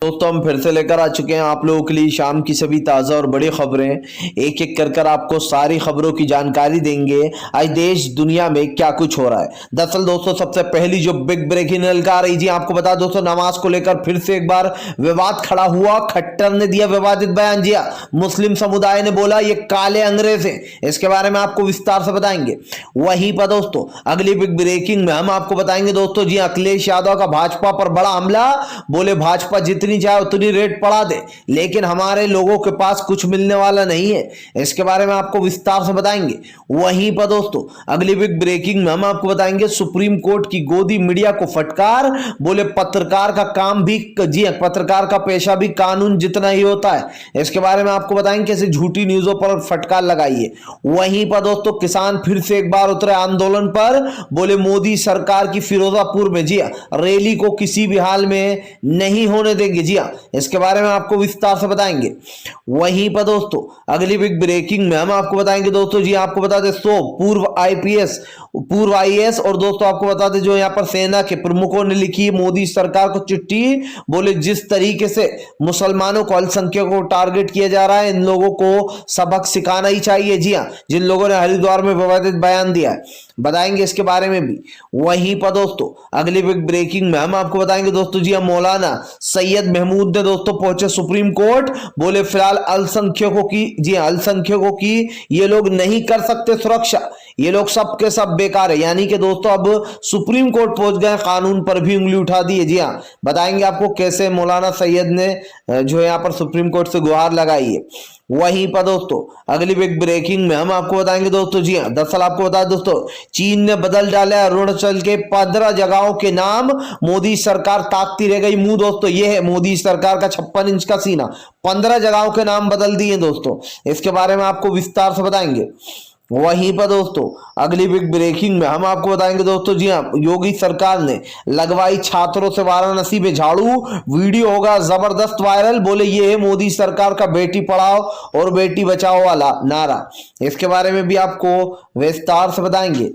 दोस्तों हम फिर से लेकर आ चुके हैं आप लोगों के लिए शाम की सभी ताज़ा और बड़ी खबरें। एक एक कर आपको सारी खबरों की जानकारी देंगे आज देश दुनिया में क्या कुछ हो रहा है। दरअसल दोस्तों सबसे पहली जो बिग ब्रेकिंग निकल आ रही जी, आपको बता दोस्तों नमाज को लेकर फिर से एक बार विवाद खड़ा हुआ। खट्टर ने दिया विवादित बयान। जी मुस्लिम समुदाय ने बोला ये काले अंग्रेज हैं। इसके बारे में आपको विस्तार से बताएंगे। वहीं पर दोस्तों अगली बिग ब्रेकिंग में हम आपको बताएंगे दोस्तों जी अखिलेश यादव का भाजपा पर बड़ा हमला। बोले भाजपा जितनी चाहे उतनी रेट बढ़ा दे लेकिन हमारे लोगों के पास कुछ मिलने वाला नहीं है। इसके बारे में आपको विस्तार से बताएंगे। वहीं पर दोस्तों अगली बिग ब्रेकिंग में हम आपको बताएंगे सुप्रीम कोर्ट की गोदी मीडिया को फटकार। बोले पत्रकार का काम भी जी पत्रकार का पेशा भी कानून जितना ही होता है। इसके बारे में आपको बताएंगे कैसे झूठी न्यूज़ों पर फटकार लगाई है। वहीं पर दोस्तों किसान फिर से एक बार उतरे आंदोलन पर। बोले मोदी सरकार की फिरोजापुर में जी रैली को किसी भी हाल में नहीं होने देंगे। जी इसके बारे में आपको विस्तार से बताएंगे। वहीं पर दोस्तों अगली बिग ब्रेकिंग में हम आपको बताएंगे दोस्तों जी आपको बता दें पूर्व आईएएस और दोस्तों आपको बता दें जो यहाँ पर सेना के प्रमुखों ने लिखी मोदी सरकार को चिट्ठी। बोले जिस तरीके से मुसलमानों को अल्पसंख्यकों को टारगेट किया जा रहा है इन लोगों को सबक सिखाना ही चाहिए। जी हाँ, जिन लोगों ने हरिद्वार में विवादित बयान दिया है बताएंगे इसके बारे में भी। वहीं पर दोस्तों अगली बिग ब्रेकिंग में हम आपको बताएंगे दोस्तों जी मौलाना सैयद महमूद ने दोस्तों पहुंचे सुप्रीम कोर्ट। बोले फिलहाल अल्पसंख्यकों की ये लोग नहीं कर सकते सुरक्षा, ये लोग सब के सब बेकार है। यानी कि दोस्तों अब सुप्रीम कोर्ट पहुंच गए, कानून पर भी उंगली उठा दी है। जी हाँ, बताएंगे आपको कैसे मौलाना सैयद ने जो यहाँ पर सुप्रीम कोर्ट से गुहार लगाई है। वहीं पर दोस्तों अगली बिग ब्रेकिंग में हम आपको बताएंगे दोस्तों जी हाँ दरअसल आपको बता दोस्तों चीन ने बदल डाला अरुणाचल के 15 जगहों के नाम। मोदी सरकार ताकती रह गई मुंह। दोस्तों ये है मोदी सरकार का 56 इंच का सीना। 15 जगहों के नाम बदल दिए दोस्तों। इसके बारे में आपको विस्तार से बताएंगे। वहीं पर दोस्तों अगली बिग ब्रेकिंग में हम आपको बताएंगे दोस्तों जी हाँ योगी सरकार ने लगवाई छात्रों से वाराणसी में झाड़ू। वीडियो होगा जबरदस्त वायरल। बोले ये है मोदी सरकार का बेटी पढ़ाओ और बेटी बचाओ वाला नारा। इसके बारे में भी आपको विस्तार से बताएंगे।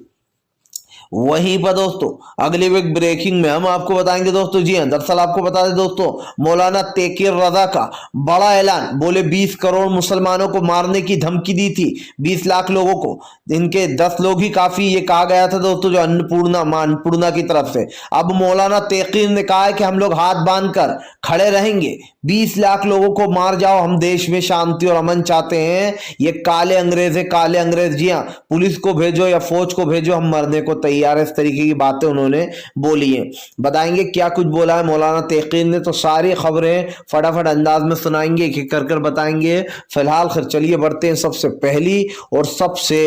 वहीं पर दोस्तों अगली बिग ब्रेकिंग में हम आपको बताएंगे दोस्तों जी हाँ दरअसल आपको बता दें दोस्तों मौलाना तेकीर रजा का बड़ा ऐलान। बोले 20 करोड़ मुसलमानों को मारने की धमकी दी थी, 20 लाख लोगों को, इनके 10 लोग ही काफी ये कहा गया था दोस्तों जो अन्नपूर्णा की तरफ से। अब मौलाना तेकीर ने कहा है कि हम लोग हाथ बांध कर खड़े रहेंगे, 20 लाख लोगों को मार जाओ, हम देश में शांति और अमन चाहते हैं। ये काले अंग्रेज है, काले अंग्रेज। जी हाँ, पुलिस को भेजो या फौज को भेजो, हम मरने को तैयार। इस तरीके की बातें उन्होंने बोली हैं। बताएंगे क्या कुछ बोला है मौलाना तेकीर ने। तो सारी खबरें फटाफट अंदाज में सुनाएंगे, एक एक कर बताएंगे। फिलहाल खैर चलिए बढ़ते हैं सबसे पहली और सबसे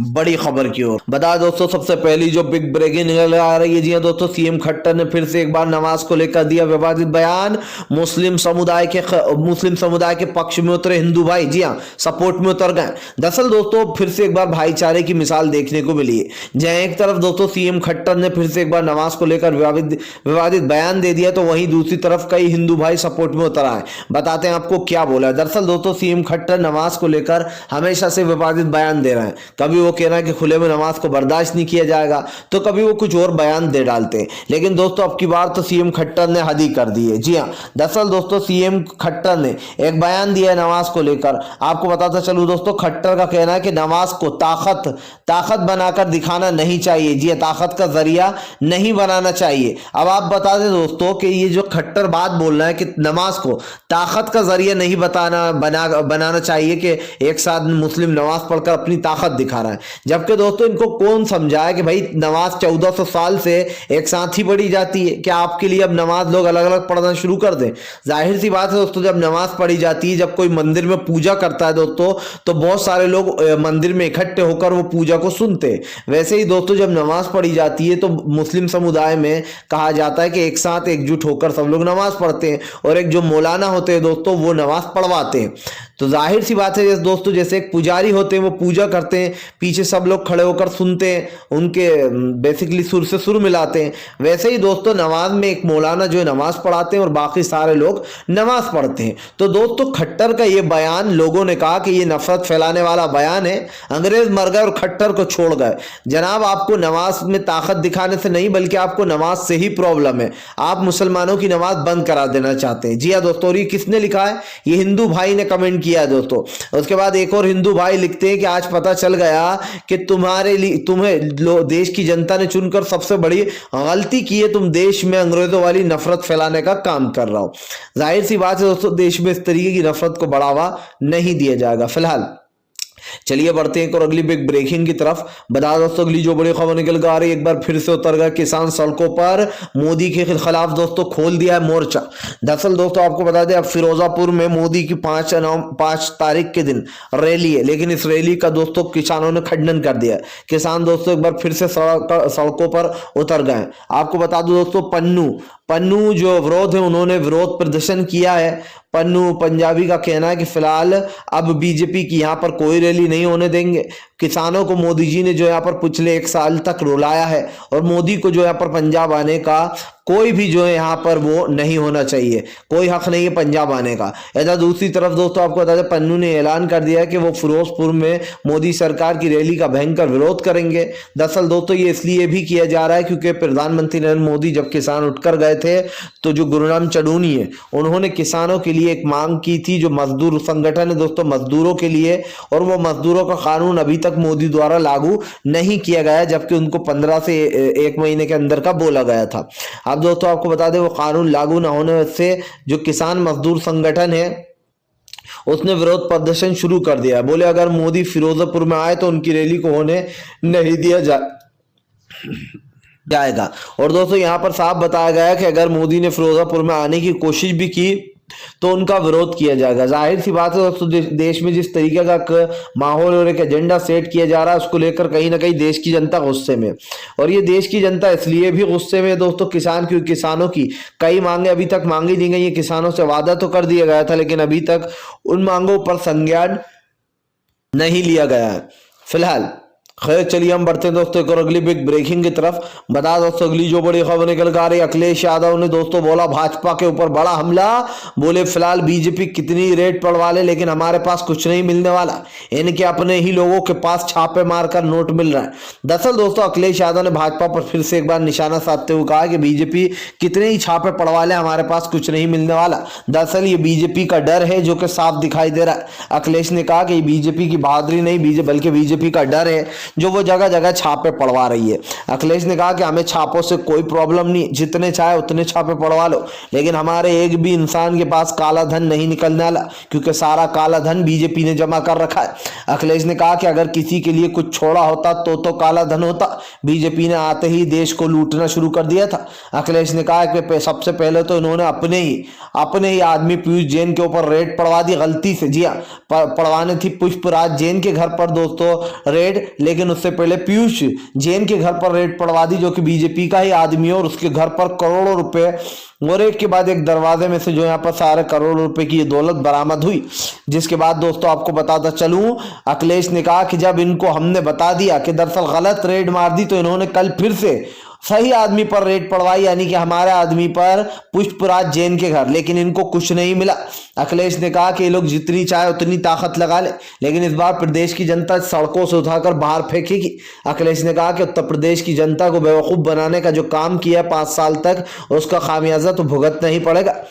बड़ी खबर की ओर। बता दोस्तों सबसे पहली जो बिग ब्रेकिंग निकल आ रही है जी हाँ दोस्तों सीएम खट्टर ने फिर से एक बार नमाज को लेकर दिया विवादित बयान। मुस्लिम समुदाय के पक्ष में उतरे हिंदू भाई जी हाँ सपोर्ट में उतर गए। दरअसल दोस्तों फिर से एक बार भाईचारे की मिसाल देखने को मिली है जहां एक तरफ दोस्तों सीएम खट्टर ने फिर से एक बार नमाज को लेकर विवादित बयान दे दिया तो वहीं दूसरी तरफ कई हिंदू भाई सपोर्ट में उतर आए। बताते हैं आपको क्या बोला है। दरअसल दोस्तों सीएम खट्टर नमाज को लेकर हमेशा से विवादित बयान दे रहे हैं। कभी वो कह रहे हैं कि खुले में नमाज को बर्दाश्त नहीं किया जाएगा तो कभी वो कुछ और बयान दे डालते हैं। लेकिन दोस्तों अब की बार तो सीएम खट्टर ने हद ही कर दी है। जी हाँ, दरअसल दोस्तों सीएम खट्टर ने एक बयान दिया है नमाज को लेकर। आपको बताता चलूं दोस्तों खट्टर का कहना है कि नमाज को ताकत बनाकर दिखाना नहीं चाहिए। जी ताकत का जरिया नहीं बनाना चाहिए। अब आप बता दें दोस्तों कि ये जो खट्टर बात बोल रहा है कि नमाज को ताकत का जरिया नहीं बनाना चाहिए कि एक साथ मुस्लिम नमाज पढ़कर अपनी ताकत दिखा रहा है। जबकि दोस्तों इनको कौन समझाया कि भाई नमाज 1400 साल से एक साथ ही पढ़ी जाती है। क्या आपके लिए अब नमाज लोग अलग अलग पढ़ना शुरू कर दें? जाहिर सी बात है दोस्तों जब नमाज पढ़ी जाती है, जब कोई मंदिर में पूजा करता है दोस्तों तो बहुत सारे लोग मंदिर में इकट्ठे होकर वो पूजा को सुनते हैं। वैसे ही दोस्तों जब नमाज पढ़ी जाती है तो मुस्लिम समुदाय में कहा जाता है कि एक साथ एकजुट होकर सब लोग नमाज पढ़ते हैं और एक जो मौलाना होते हैं दोस्तों वो नमाज पढ़वाते हैं। तो जाहिर सी बात है दोस्तों, जैसे एक पुजारी होते हैं वो पूजा करते हैं, पीछे सब लोग खड़े होकर सुनते हैं, उनके बेसिकली सुर से सुर मिलाते हैं, वैसे ही दोस्तों नमाज में एक मौलाना जो है नमाज पढ़ाते हैं और बाकी सारे लोग नमाज पढ़ते हैं। तो दोस्तों खट्टर का ये बयान लोगों ने कहा कि ये नफरत फैलाने वाला बयान है, अंग्रेज मर गए और खट्टर को छोड़ गए। जनाब आपको नमाज में ताकत दिखाने से नहीं बल्कि आपको नमाज से ही प्रॉब्लम है, आप मुसलमानों की नमाज बंद करा देना चाहते हैं। जी हाँ दोस्तों, और ये किसने लिखा है? ये हिंदू भाई ने कमेंट किया है दोस्तों। उसके बाद एक और हिंदू भाई लिखते हैं कि आज पता चल गया कि तुम्हें देश की जनता ने चुनकर सबसे बड़ी गलती की है, तुम देश में अंग्रेजों वाली नफरत फैलाने का काम कर रहा हो। जाहिर सी बात है दोस्तों, देश में इस तरीके की नफरत को बढ़ावा नहीं दिया जाएगा। फिलहाल चलिए बढ़ते हैं और अगली बिग ब्रेकिंग की तरफ। बता दोस्तों अगली जो बड़ी खबर निकल कर आ रही है, एक बार फिर से उतर गए किसान सड़कों पर, मोदी के खिलाफ दोस्तों खोल दिया है मोर्चा। दरअसल दोस्तों आपको बता दें, अब फिरोजापुर में मोदी की 5 तारीख के दिन रैली है, लेकिन इस रैली का दोस्तों किसानों ने खंडन कर दिया। किसान दोस्तों एक बार फिर से सड़कों पर उतर गए। आपको बता दो दोस्तों, पन्नू जो विरोध है उन्होंने विरोध प्रदर्शन किया है। पन्नू पंजाबी का कहना है कि फिलहाल अब बीजेपी की यहाँ पर कोई रैली नहीं होने देंगे। किसानों को मोदी जी ने जो यहाँ पर पिछले 1 साल तक रुलाया है और मोदी को जो यहाँ पर पंजाब आने का कोई भी जो है यहाँ पर वो नहीं होना चाहिए, कोई हक नहीं है पंजाब आने का। ऐसा दूसरी तरफ दोस्तों आपको बता दें, पन्नू ने ऐलान कर दिया है कि वो फिरोजपुर में मोदी सरकार की रैली का भयंकर विरोध करेंगे। दरअसल दोस्तों ये इसलिए भी किया जा रहा है क्योंकि प्रधानमंत्री नरेंद्र मोदी जब किसान उठकर गए थे तो जो गुरुराम चढ़ूनी है उन्होंने किसानों के लिए एक मांग की थी, जो मजदूर संगठन है दोस्तों मजदूरों के लिए, और वो मजदूरों का कानून अभी तक मोदी द्वारा लागू नहीं किया गया, जबकि उनको 15 से 1 महीने के अंदर का बोला गया था। अब दोस्तों आपको बता दें, वो कानून लागू न होने से जो किसान मजदूर संगठन है उसने विरोध प्रदर्शन शुरू कर दिया। बोले अगर मोदी फिरोजपुर में आए तो उनकी रैली को होने नहीं दिया जाएगा। और दोस्तों यहाँ पर साफ बताया गया है कि अगर मोदी ने फिरोजपुर में आने की कोशिश भी की तो उनका विरोध किया जाएगा। जाहिर सी बात है दोस्तों, देश में जिस तरीके का माहौल और एक एजेंडा सेट किया जा रहा है उसको लेकर कहीं ना कहीं देश की जनता गुस्से में, और ये देश की जनता इसलिए भी गुस्से में दोस्तों किसानों की कई मांगे अभी तक मांगी नहीं गई है। किसानों से वादा तो कर दिया गया था लेकिन अभी तक उन मांगों पर संज्ञान नहीं लिया गया है। फिलहाल खैर चलिए हम बढ़ते हैं दोस्तों एक और अगली बिग ब्रेकिंग की तरफ। बता दोस्तों अगली जो बड़ी खबर निकल कर आ रही है, अखिलेश यादव ने दोस्तों बोला भाजपा के ऊपर बड़ा हमला। बोले फिलहाल बीजेपी कितनी रेड पड़वा ले लेकिन हमारे पास कुछ नहीं मिलने वाला, इनके अपने ही लोगों के पास छापे मारकर नोट मिल रहा है। दरअसल दोस्तों अखिलेश यादव ने भाजपा पर फिर से एक बार निशाना साधते हुए कहा कि बीजेपी कितने ही छापे पड़वा ले हमारे पास कुछ नहीं मिलने वाला। दरअसल ये बीजेपी का डर है जो कि साफ दिखाई दे रहा है। अखिलेश ने कहा कि बीजेपी की बहादुरी नहीं बल्कि बीजेपी का डर है जो वो जगह जगह छापे पड़वा रही है। अखिलेश ने कहा कि हमें छापों से कोई प्रॉब्लम नहीं, जितने चाहे उतने छापे पड़वा लो, लेकिन हमारे एक भी इंसान के पास काला धन नहीं निकलने वाला क्योंकि सारा काला धन बीजेपी ने जमा कर रखा है। अखिलेश ने कहा कि अगर किसी के लिए कुछ छोड़ा होता तो काला धन होता, बीजेपी ने आते ही देश को लूटना शुरू कर दिया था। अखिलेश ने कहा कि सबसे पहले तो इन्होंने अपने ही आदमी पीयूष जैन के ऊपर रेड पड़वा दी गलती से। जी हाँ, पड़वाने थी पुष्पराज जैन के घर पर दोस्तों रेड, लेकिन उससे पहले पीयूष जैन के घर पर रेड पड़वा दी जो कि बीजेपी का ही आदमी है, और उसके घर पर करोड़ों रुपए और एक के बाद एक दरवाजे में से जो यहाँ पर सारे करोड़ों रुपए की दौलत बरामद हुई। जिसके बाद दोस्तों आपको बताता चलूं, अखिलेश ने कहा कि जब इनको हमने बता दिया कि दरअसल गलत रेड मार दी तो इन्होंने कल फिर से सही आदमी पर रेड पड़वाई, यानी कि हमारे आदमी पर पुष्पराज जैन के घर, लेकिन इनको कुछ नहीं मिला। अखिलेश ने कहा कि ये लोग जितनी चाहे उतनी ताकत लगा ले लेकिन इस बार प्रदेश की जनता सड़कों से उठाकर बाहर फेंकेगी। अखिलेश ने कहा कि उत्तर प्रदेश की जनता को बेवकूफ बनाने का जो काम किया 5 साल तक उसका खामियाजा तो भुगतना ही पड़ेगा।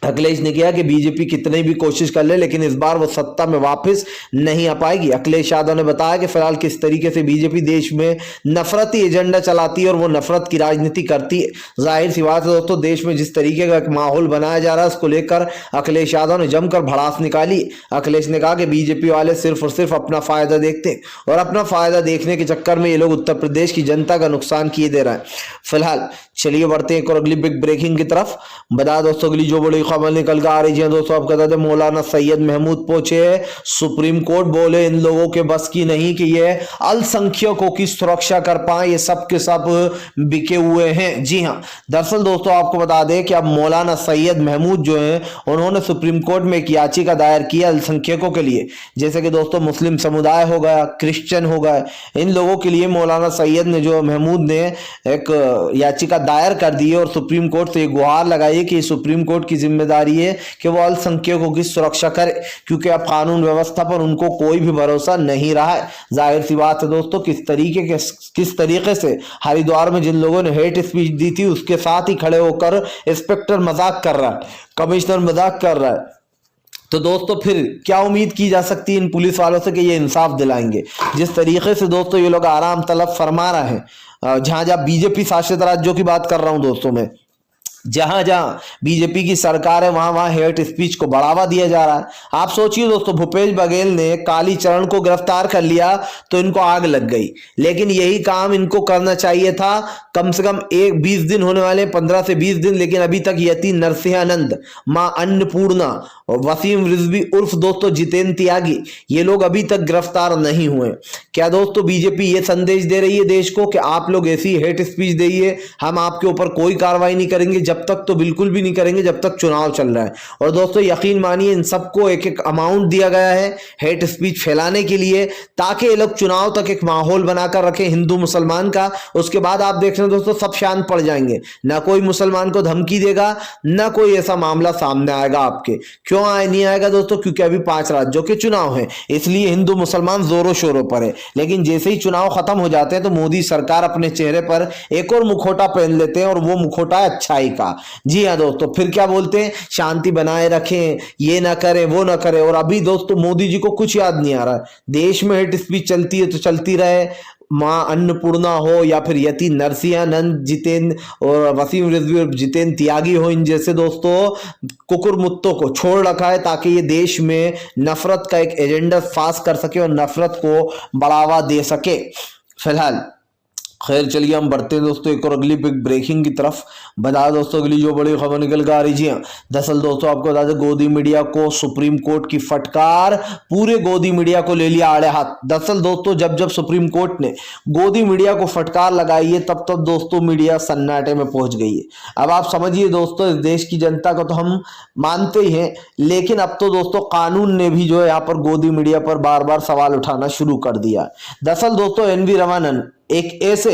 अखिलेश ने किया कि बीजेपी कितनी भी कोशिश कर ले लेकिन इस बार वो सत्ता में वापस नहीं आ पाएगी। अखिलेश यादव ने बताया कि फिलहाल किस तरीके से बीजेपी देश में नफरती एजेंडा चलाती है और वो नफरत की राजनीति करती है। जाहिर सी बात है दोस्तों, देश में जिस तरीके का एक माहौल बनाया जा रहा है उसको लेकर अखिलेश यादव ने जमकर भड़ास निकाली। अखिलेश ने कहा कि बीजेपी वाले सिर्फ और सिर्फ अपना फायदा देखते हैं और अपना फायदा देखने के चक्कर में ये लोग उत्तर प्रदेश की जनता का नुकसान किए दे रहे हैं। फिलहाल चलिए बढ़ते हैं एक और अगली बिग ब्रेकिंग की तरफ। बता दोस्तों अगली जो बड़ी खबर निकल कर आ रही है दोस्तों, आप कहते थे मौलाना सैयद महमूद पहुंचे सुप्रीम कोर्ट, बोले इन लोगों के बस की नहीं कि ये अल्पसंख्यकों की सुरक्षा कर पाए, ये सब के सब बिके हुए हैं। जी हाँ, दरअसल दोस्तों आपको बता दें कि अब मौलाना सैयद महमूद जो है उन्होंने सुप्रीम कोर्ट में एक याचिका दायर की अल्पसंख्यकों के लिए, जैसे कि दोस्तों मुस्लिम समुदाय हो गया, क्रिश्चियन हो गए, इन लोगों के लिए मौलाना सैयद ने जो महमूद ने एक याचिका दायर कर दी है और सुप्रीम कोर्ट से गुहार लगाई है कि सुप्रीम कोर्ट की जिम्मेदारी है कि वो अल्पसंख्यकों की सुरक्षा करे, क्योंकि अब कानून व्यवस्था पर उनको कोई भी भरोसा नहीं रहा है। जाहिर सी बात है दोस्तों, किस तरीके से हरिद्वार में जिन लोगों ने हेट स्पीच दी थी उसके साथ ही खड़े होकर इंस्पेक्टर मजाक कर रहा है, कमिश्नर मजाक कर रहा है, तो दोस्तों फिर क्या उम्मीद की जा सकती है इन पुलिस वालों से कि ये इंसाफ दिलाएंगे। जिस तरीके से दोस्तों ये लोग आराम तलब फरमा रहे हैं, जहां जहां बीजेपी शासित राज्यों की बात कर रहा हूं दोस्तों मैं, जहां जहां बीजेपी की सरकार है वहां वहां हेट स्पीच को बढ़ावा दिया जा रहा है। आप सोचिए दोस्तों, भूपेश बघेल ने कालीचरण को गिरफ्तार कर लिया तो इनको आग लग गई, लेकिन यही काम इनको करना चाहिए था कम से कम 20 दिन होने वाले, 15 से 20 दिन, लेकिन अभी तक यति नरसिंहानंद, मां अन्नपूर्णा और वसीम रिजवी उर्फ दोस्तों जितेंद्र त्यागी, ये लोग अभी तक गिरफ्तार नहीं हुए। क्या दोस्तों बीजेपी ये संदेश दे रही है देश को कि आप लोग ऐसी हेट स्पीच देइए, हम आपके ऊपर कोई कार्रवाई नहीं करेंगे, जब तक तो बिल्कुल भी नहीं करेंगे जब तक चुनाव चल रहा है। और दोस्तों यकीन मानिए इन सबको एक एक अमाउंट दिया गया है हेट स्पीच फैलाने के लिए, ताकि ये लोग चुनाव तक एक माहौल बनाकर रखें हिंदू मुसलमान का। उसके बाद आप देख रहे हैं दोस्तों सब शांत पड़ जाएंगे, ना कोई मुसलमान को धमकी देगा, ना कोई ऐसा मामला सामने आएगा आपके। क्यों नहीं आएगा दोस्तों? क्योंकि अभी 5 राज्यों के चुनाव हैं, इसलिए हिंदू मुसलमान जोरों शोरों पर है। लेकिन जैसे ही चुनाव खत्म हो जाते हैं तो मोदी सरकार अपने चेहरे पर एक और मुखौटा पहन लेते हैं, और वो मुखौटा है अच्छाई का। जी हाँ दोस्तों, फिर क्या बोलते हैं, शांति बनाए रखें, ये ना करें वो ना करें। और अभी दोस्तों मोदी जी को कुछ याद नहीं आ रहा, देश में हेट स्पीच चलती है तो चलती रहे, मां अन्नपूर्णा हो या फिर यति नरसिंहानंद, जितेंद्र और वसीम रिजवी और जितेंद्र त्यागी हो, इन जैसे दोस्तों कुकुर मुत्तों को छोड़ रखा है ताकि ये देश में नफरत का एक एजेंडा पास कर सके और नफरत को बढ़ावा दे सके। फिलहाल खैर चलिए हम बढ़ते हैं दोस्तों एक और अगली बिग ब्रेकिंग की तरफ। बता दोस्तों अगली जो बड़ी खबर निकल कर आ रही जी, दरअसल दोस्तों आपको बता दें गोदी मीडिया को सुप्रीम कोर्ट की फटकार, पूरे गोदी मीडिया को ले लिया आड़े हाथ। दरअसल दोस्तों जब जब सुप्रीम कोर्ट ने गोदी मीडिया को फटकार लगाई है तब तब दोस्तों मीडिया सन्नाटे में पहुंच गई है। अब आप समझिए दोस्तों, इस देश की जनता को तो हम मानते ही हैं, लेकिन अब तो दोस्तों कानून ने भी जो है यहाँ पर गोदी मीडिया पर बार बार सवाल उठाना शुरू कर दिया। दरअसल दोस्तों NV रमनन एक ऐसे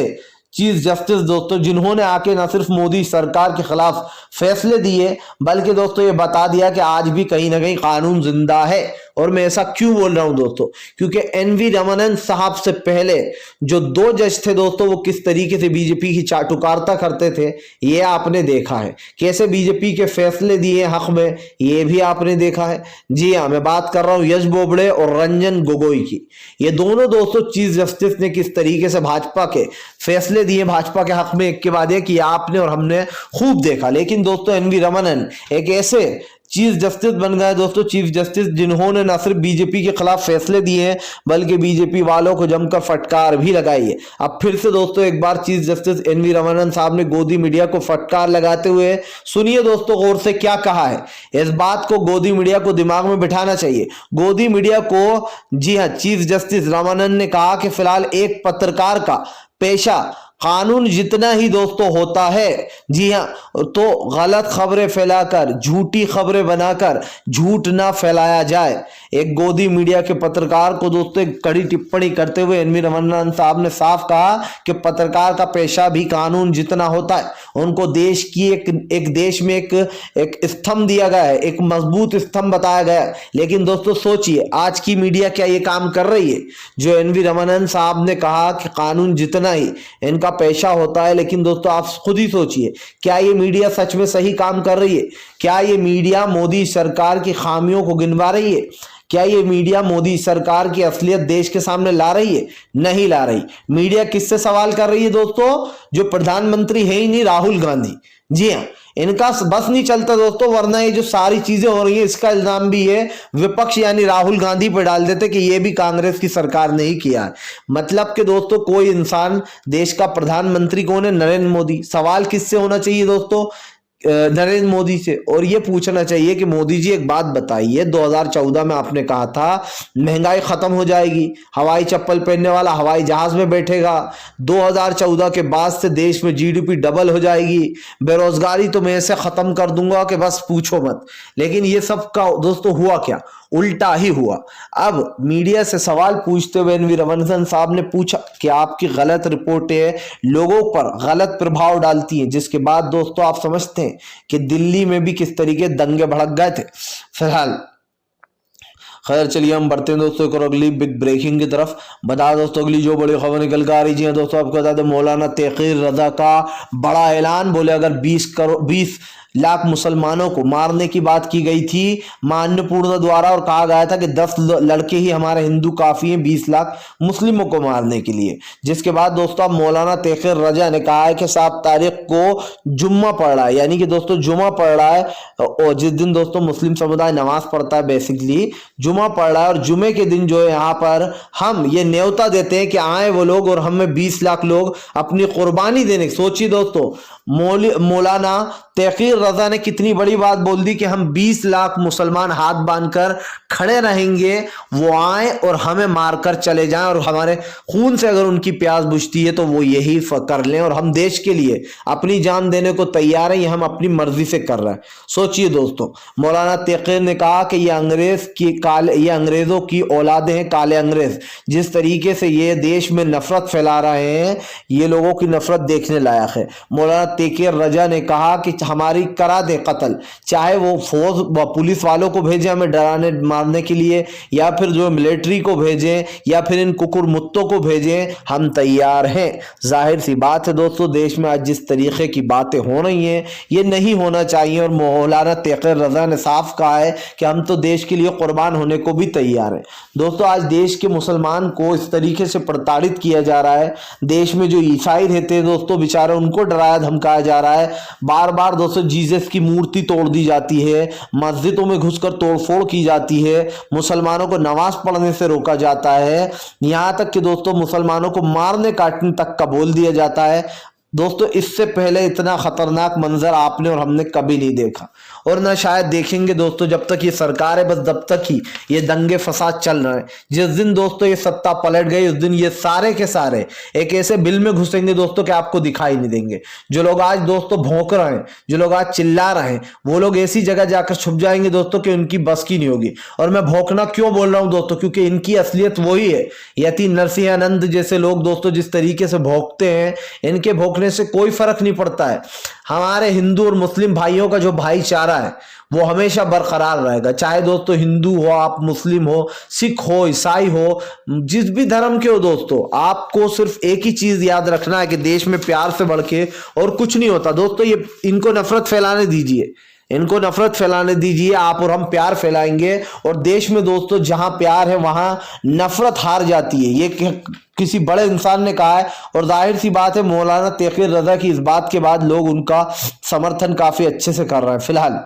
चीफ जस्टिस दोस्तों जिन्होंने आके न सिर्फ मोदी सरकार के खिलाफ फैसले दिए, बल्कि दोस्तों ये बता दिया कि आज भी कहीं ना कहीं कानून जिंदा है। और मैं ऐसा क्यों बोल रहा हूं दोस्तों, क्योंकि NV रमनन साहब से पहले जो 2 जज थे दोस्तों, वो किस तरीके से बीजेपी की चाटुकारिता करते थे ये आपने देखा है, कैसे बीजेपी के फैसले दिए हक में ये भी आपने देखा है। जी हाँ, मैं बात कर रहा हूं यश बोबड़े और रंजन गोगोई की। ये दोनों दोस्तों चीफ जस्टिस ने किस तरीके से भाजपा के फैसले दिए भाजपा के हक में, एक के बाद एक, ये आपने और हमने खूब देखा। लेकिन दोस्तों NV रमनन एक ऐसे चीफ जस्टिस बन गए दोस्तों, चीफ जस्टिस जिन्होंने न सिर्फ बीजेपी के खिलाफ फैसले दिए हैं बल्कि बीजेपी वालों को जमकर फटकार भी लगाई है। अब फिर से दोस्तों एक बार चीफ जस्टिस NV रमनन साहब ने गोदी मीडिया को फटकार लगाते हुए सुनिए दोस्तों गौर से क्या कहा है। इस बात को गोदी मीडिया को दिमाग में बिठाना चाहिए। गोदी मीडिया को, जी हाँ, चीफ जस्टिस रमनन ने कहा कि फिलहाल एक पत्रकार का पेशा कानून जितना ही दोस्तों होता है, जी हाँ, तो गलत खबरें फैलाकर, झूठी खबरें बनाकर झूठ ना फैलाया जाए। एक गोदी मीडिया के पत्रकार को दोस्तों एक कड़ी टिप्पणी करते हुए NV रमनन साहब ने साफ कहा कि पत्रकार का पेशा भी कानून जितना होता है। उनको देश की एक देश में एक स्तंभ दिया गया है, एक मजबूत स्तंभ बताया गया है। लेकिन दोस्तों सोचिए आज की मीडिया क्या ये काम कर रही है? जो NV रमनन साहब ने कहा कि कानून जितना ही इनका पेशा होता है, लेकिन दोस्तों आप खुद ही सोचिए क्या ये मीडिया सच में सही काम कर रही है? क्या ये मीडिया मोदी सरकार की खामियों को गिनवा रही है? क्या ये मीडिया मोदी सरकार की असलियत देश के सामने ला रही है? नहीं ला रही। मीडिया किससे सवाल कर रही है दोस्तों? जो प्रधानमंत्री है ही नहीं, राहुल गांधी। जी हाँ, इनका बस नहीं चलता दोस्तों, वरना ये जो सारी चीजें हो रही है इसका इल्जाम भी है विपक्ष यानी राहुल गांधी पर डाल देते कि ये भी कांग्रेस की सरकार ने ही किया है। मतलब कि दोस्तों कोई इंसान, देश का प्रधानमंत्री कौन है? नरेंद्र मोदी। सवाल किससे होना चाहिए दोस्तों? नरेंद्र मोदी से और ये पूछना चाहिए कि मोदी जी एक बात बताइए, 2014 में आपने कहा था महंगाई खत्म हो जाएगी, हवाई चप्पल पहनने वाला हवाई जहाज में बैठेगा, 2014 के बाद से देश में जीडीपी डबल हो जाएगी, बेरोजगारी तो मैं ऐसे खत्म कर दूंगा कि बस पूछो मत। लेकिन ये सब का दोस्तों हुआ क्या? उल्टा ही हुआ। अब मीडिया से सवाल पूछते हुए एन वी रमन साहब ने पूछा कि आपकी गलत रिपोर्टें लोगों पर गलत प्रभाव डालती हैं, जिसके बाद दोस्तों आप समझते हैं कि दिल्ली में भी किस तरीके दंगे भड़क गए थे। फिलहाल खैर चलिए हम बढ़ते हैं दोस्तों एक और अगली बिग ब्रेकिंग की तरफ। बता दोस्तों अगली जो बड़ी खबर निकल कर आ रही है दोस्तों, आपको बता दें मौलाना तकीर रजा का बड़ा ऐलान। बोले अगर 20 लाख मुसलमानों को मारने की बात की गई थी मान्यपूर्ण द्वारा और कहा गया था कि 10 लड़के ही हमारे हिंदू काफी हैं 20 लाख मुस्लिमों को मारने के लिए। जिसके बाद दोस्तों अब मौलाना तकीर रजा ने कहा है कि 7 तारीख को जुम्मा पड़ रहा है, यानी कि दोस्तों जुम्मा पड़ रहा है और जिस दिन दोस्तों मुस्लिम समुदाय नमाज पढ़ता है, बेसिकली जुम्मा पड़ रहा है। और जुमे के दिन जो है यहाँ पर हम ये न्योता देते हैं कि आए वो लोग और हमें 20 लाख लोग अपनी कुर्बानी देने। सोचिए दोस्तों मौलाना तकीर रजा ने कितनी बड़ी बात बोल दी कि हम 20 लाख मुसलमान हाथ बांधकर खड़े रहेंगे, वो आए और हमें मारकर चले जाएं और हमारे खून से अगर उनकी प्यास बुझती है तो वो यही कर लें और हम देश के लिए अपनी जान देने को तैयार हैं, ये हम अपनी मर्जी से कर रहे हैं। सोचिए दोस्तों मौलाना तकीर ने कहा कि ये अंग्रेजों की औलादे हैं, काले अंग्रेज। जिस तरीके से ये देश में नफरत फैला रहे हैं, ये लोगों की नफरत देखने लायक है। मौलाना तकीर रजा ने कहा कि हमारी करा दे कत्ल, चाहे वो फौज पुलिस वालों को भेजे हमें डराने मारने के लिए, या फिर जो मिलिट्री को भेजें, या फिर इन कुकुर मुत्तों को भेजें, हम तैयार हैं। जाहिर सी बात है दोस्तों देश में आज जिस तरीके की बातें हो रही हैं ये नहीं होना चाहिए और मौलाना तकीर रजा ने साफ कहा है कि हम तो देश के लिए कुर्बान होने को भी तैयार हैं। दोस्तों आज देश के मुसलमान को इस तरीके से प्रताड़ित किया जा रहा है, देश में जो ईसाई रहते हैं दोस्तों बेचारे उनको डराया धमकाया जा रहा है। बार बार दोस्तों जीसस की मूर्ति तोड़ दी जाती है, मस्जिदों में घुसकर तोड़फोड़ की जाती है, मुसलमानों को नमाज पढ़ने से रोका जाता है, यहां तक कि दोस्तों मुसलमानों को मारने काटने तक का बोल दिया जाता है। दोस्तों इससे पहले इतना खतरनाक मंजर आपने और हमने कभी नहीं देखा और ना शायद देखेंगे दोस्तों जब तक ये सरकार है, बस जब तक ही ये दंगे फसाद चल रहे हैं। जिस दिन दोस्तों ये सत्ता पलट गई उस दिन ये सारे के सारे एक ऐसे बिल में घुसेंगे दोस्तों कि आपको दिखाई नहीं देंगे। जो लोग आज दोस्तों भौंक रहे हैं, जो लोग आज चिल्ला रहे हैं, वो लोग ऐसी जगह जाकर छुप जाएंगे दोस्तों कि उनकी बस की नहीं होगी। और मैं भौंकना क्यों बोल रहा हूं दोस्तों, क्योंकि इनकी असलियत वही है। यति नरसिंहानंद जैसे लोग दोस्तों जिस तरीके से भौंकते हैं, इनके भौंकने से कोई फर्क नहीं पड़ता है। हमारे हिंदू और मुस्लिम भाइयों का जो भाईचारा है वो हमेशा बरकरार रहेगा, चाहे दोस्तों हिंदू हो, आप मुस्लिम हो, सिख हो, ईसाई हो, जिस भी धर्म के हो दोस्तों। आपको सिर्फ एक ही चीज याद रखना है कि देश में प्यार से बढ़ के और कुछ नहीं होता दोस्तों। ये इनको नफरत फैलाने दीजिए, इनको नफरत फैलाने दीजिए, आप और हम प्यार फैलाएंगे और देश में दोस्तों जहां प्यार है वहां नफरत हार जाती है। ये किसी बड़े इंसान ने कहा है और जाहिर सी बात है मौलाना तकीर रजा की इस बात के बाद लोग उनका समर्थन काफी अच्छे से कर रहे हैं। फिलहाल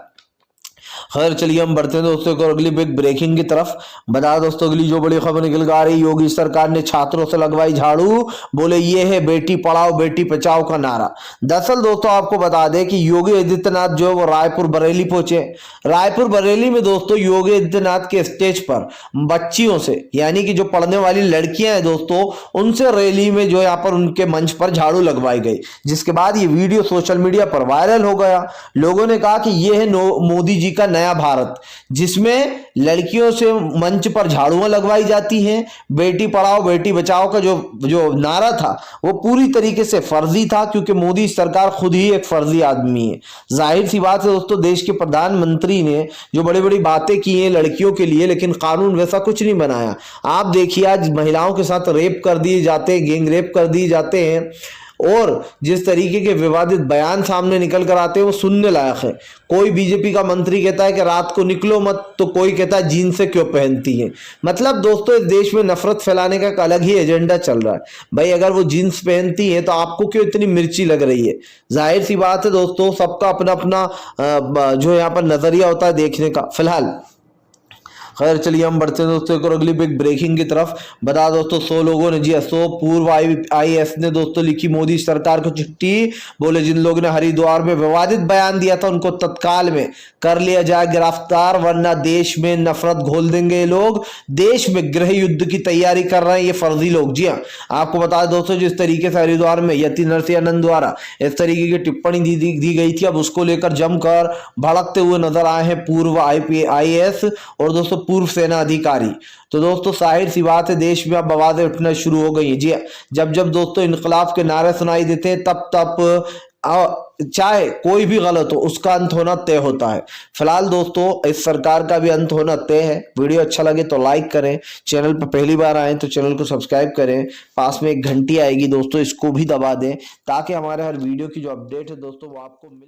खैर चलिए हम बढ़ते हैं दोस्तों एक और अगली बिग ब्रेकिंग की तरफ। बता दोस्तों अगली जो बड़ी खबर निकल कर आ रही, योगी सरकार ने छात्रों से लगवाई झाड़ू, बोले ये है बेटी पढ़ाओ बेटी बचाओ का नारा। दरअसल दोस्तों आपको बता दें कि योगी आदित्यनाथ जो है वो रायपुर बरेली पहुंचे। रायपुर बरेली में दोस्तों योगी आदित्यनाथ के स्टेज पर बच्चियों से, यानी कि जो पढ़ने वाली लड़कियां हैं दोस्तों, उनसे रैली में जो यहाँ पर उनके मंच पर झाड़ू लगवाई गई, जिसके बाद ये वीडियो सोशल मीडिया पर वायरल हो गया। लोगों ने कहा कि यह है मोदी जी का नया भारत, जिसमें लड़कियों से मंच पर झाड़ुआं लगवाई जाती हैं। बेटी पढ़ाओ बेटी बचाओ का जो नारा था वो पूरी तरीके से फर्जी था, क्योंकि मोदी सरकार खुद ही एक फर्जी आदमी है। जाहिर सी बात है दोस्तों देश के प्रधानमंत्री ने जो बड़ी बड़ी बातें की हैं लड़कियों के लिए, लेकिन कानून वैसा कुछ नहीं बनाया। आप देखिए आज महिलाओं के साथ रेप कर दिए जाते हैं, गैंग रेप कर दिए जाते हैं, और जिस तरीके के विवादित बयान सामने निकल कर आते हैं वो सुनने लायक है। कोई बीजेपी का मंत्री कहता है कि रात को निकलो मत, तो कोई कहता है जीन्स से क्यों पहनती है। मतलब दोस्तों इस देश में नफरत फैलाने का एक अलग ही एजेंडा चल रहा है। भाई अगर वो जीन्स पहनती है तो आपको क्यों इतनी मिर्ची लग रही है। जाहिर सी बात है दोस्तों सबका अपना अपना जो यहाँ पर नजरिया होता है देखने का। फिलहाल खैर चलिए हम बढ़ते हैं दोस्तों एक और अगली बिग ब्रेकिंग की तरफ। बता दोस्तों 100 लोगों ने, जी 100 पूर्व IAS ने दोस्तों लिखी मोदी सरकार को चिट्ठी। बोले जिन लोगों ने हरिद्वार में विवादित बयान दिया था उनको तत्काल में कर लिया जाए गिरफ्तार, वरना देश में नफरत घोल देंगे ये लोग। देश में गृह युद्ध की तैयारी कर रहे हैं ये फर्जी लोग। जी हाँ, आपको बता दें दोस्तों जिस तरीके से हरिद्वार में यति नरसिंहानंद द्वारा इस तरीके की टिप्पणी दी गई थी, अब उसको लेकर जमकर भड़कते हुए नजर आए हैं पूर्व IAS और दोस्तों पूर्व सेना अधिकारी। तो दोस्तों जाहिर सी बात है देश में अब आवाजें उठना शुरू हो गई हैं। जी जब दोस्तों इनकलाब के नारे सुनाई देते हैं तब चाहे कोई भी गलत हो उसका अंत होना तय होता है। फिलहाल दोस्तों इस सरकार का भी अंत होना तय है। वीडियो अच्छा लगे तो लाइक करें, चैनल पर पहली बार आए तो चैनल को सब्सक्राइब करें, पास में एक घंटी आएगी दोस्तों इसको भी दबा दें ताकि हमारे हर वीडियो की जो अपडेट है दोस्तों वो आपको मिल